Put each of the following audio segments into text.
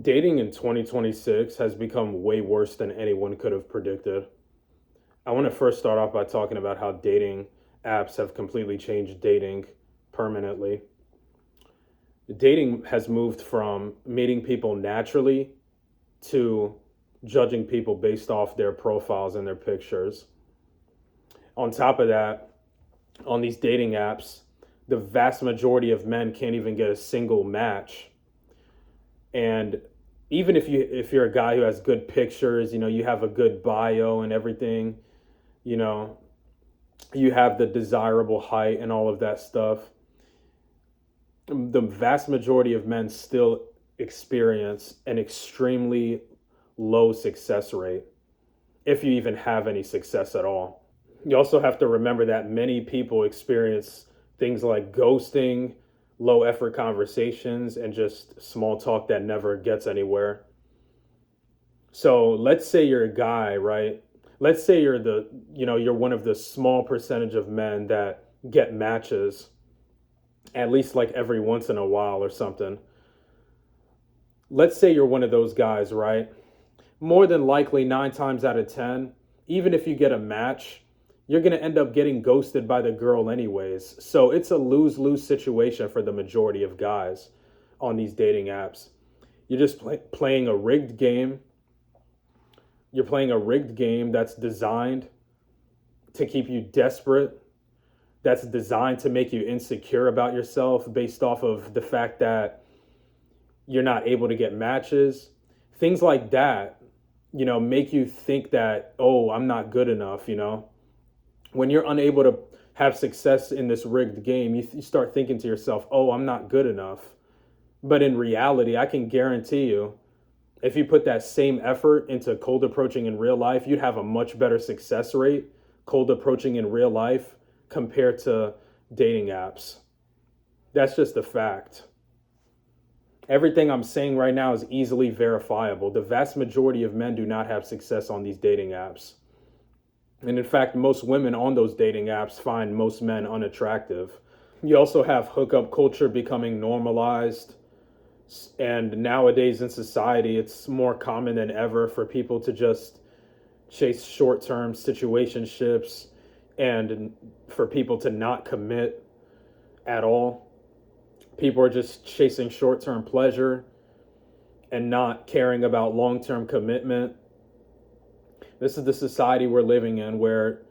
Dating in 2026 has become way worse than anyone could have predicted. I want to first start off by talking about how dating apps have completely changed dating permanently. Dating has moved from meeting people naturally to judging people based off their profiles and their pictures. On top of that, on these dating apps, the vast majority of men can't even get a single match. And even if you're a guy who has good pictures, you have a good bio and everything, you know, you have the desirable height and all of that stuff, the vast majority of men still experience an extremely low success rate, if you even have any success at all. You also have to remember that many people experience things like ghosting, low effort conversations, and just small talk that never gets anywhere. So let's say you're a guy, right? Let's say you're one of the small percentage of men that get matches at least like every once in a while or something. Let's say you're one of those guys, right? More than likely, 9 times out of 10, even if you get a match, you're going to end up getting ghosted by the girl, anyways. So it's a lose lose situation for the majority of guys on these dating apps. You're just playing a rigged game. You're playing a rigged game that's designed to keep you desperate, that's designed to make you insecure about yourself based off of the fact that you're not able to get matches. Things like that, make you think that, oh, I'm not good enough. When you're unable to have success in this rigged game, you start thinking to yourself, oh, I'm not good enough. But in reality, I can guarantee you, if you put that same effort into cold approaching in real life, you'd have a much better success rate cold approaching in real life compared to dating apps. That's just a fact. Everything I'm saying right now is easily verifiable. The vast majority of men do not have success on these dating apps. And in fact, most women on those dating apps find most men unattractive. You also have hookup culture becoming normalized. And nowadays in society, it's more common than ever for people to just chase short term situationships and for people to not commit at all. People are just chasing short term pleasure and not caring about long term commitment. This is the society we're living in where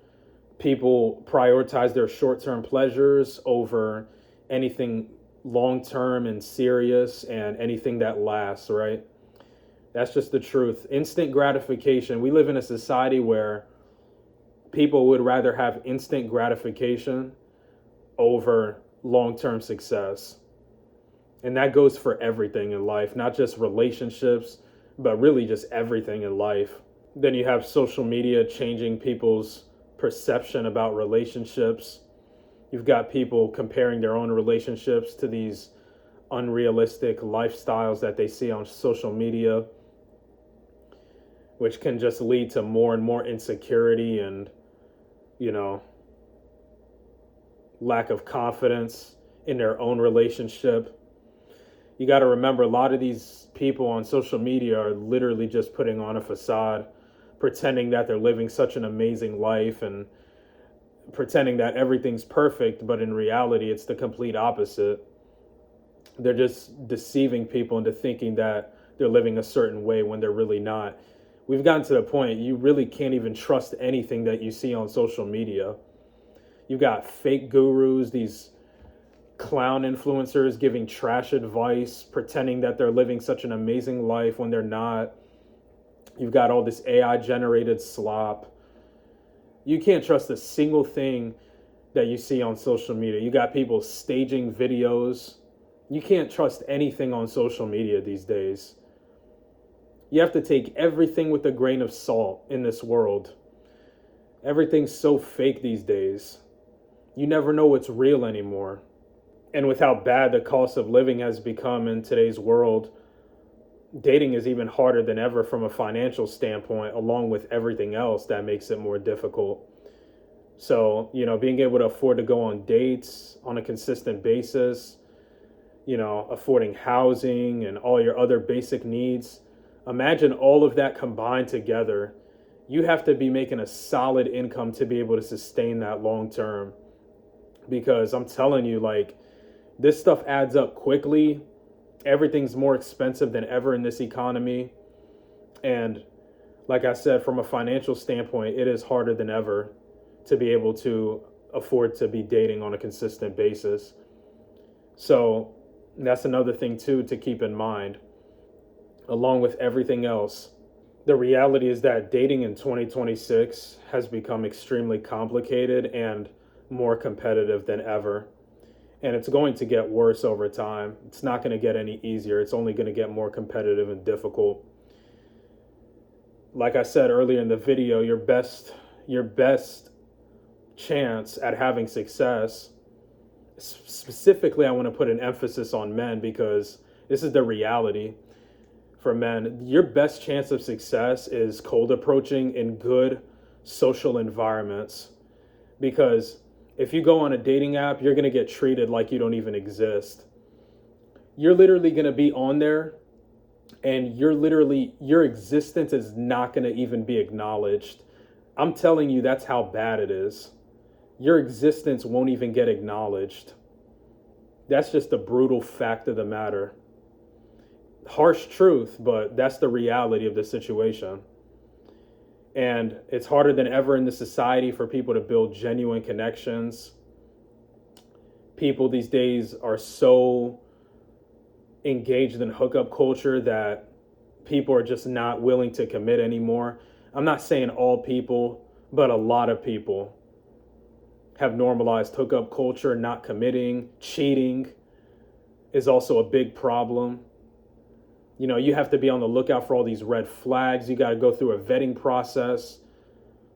people prioritize their short term pleasures over anything long term and serious and anything that lasts, right? That's just the truth. Instant gratification. We live in a society where people would rather have instant gratification over long term success. And that goes for everything in life, not just relationships, but really just everything in life. Then you have social media changing people's perception about relationships. You've got people comparing their own relationships to these unrealistic lifestyles that they see on social media, which can just lead to more and more insecurity and, you know, lack of confidence in their own relationship. You got to remember, a lot of these people on social media are literally just putting on a facade, pretending that they're living such an amazing life and pretending that everything's perfect, but in reality, it's the complete opposite. They're just deceiving people into thinking that they're living a certain way when they're really not. We've gotten to the point you really can't even trust anything that you see on social media. You've got fake gurus, these clown influencers giving trash advice, pretending that they're living such an amazing life when they're not. You've got all this AI generated slop. You can't trust a single thing that you see on social media. You got people staging videos. You can't trust anything on social media these days. You have to take everything with a grain of salt in this world. Everything's so fake these days. You never know what's real anymore. And with how bad the cost of living has become in today's world, dating is even harder than ever from a financial standpoint, along with everything else that makes it more difficult. So, being able to afford to go on dates on a consistent basis, affording housing and all your other basic needs. Imagine all of that combined together. You have to be making a solid income to be able to sustain that long term. Because I'm telling you, like, this stuff adds up quickly. Everything's more expensive than ever in this economy. And like I said, from a financial standpoint, it is harder than ever to be able to afford to be dating on a consistent basis. So that's another thing, too, to keep in mind, along with everything else. The reality is that dating in 2026 has become extremely complicated and more competitive than ever. And it's going to get worse over time. It's not going to get any easier. It's only going to get more competitive and difficult. Like I said earlier in the video, your best chance at having success, specifically I want to put an emphasis on men because this is the reality for men. Your best chance of success is cold approaching in good social environments, because if you go on a dating app, you're going to get treated like you don't even exist. You're literally going to be on there and your existence is not going to even be acknowledged. I'm telling you, that's how bad it is. Your existence won't even get acknowledged. That's just the brutal fact of the matter. Harsh truth, but that's the reality of the situation. And it's harder than ever in this society for people to build genuine connections. People these days are so engaged in hookup culture that people are just not willing to commit anymore. I'm not saying all people, but a lot of people have normalized hookup culture. Not committing, cheating is also a big problem. You have to be on the lookout for all these red flags. You got to go through a vetting process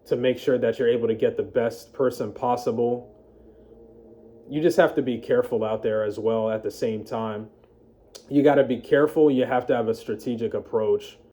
to make sure that you're able to get the best person possible. You just have to be careful out there as well at the same time. You got to be careful. You have to have a strategic approach.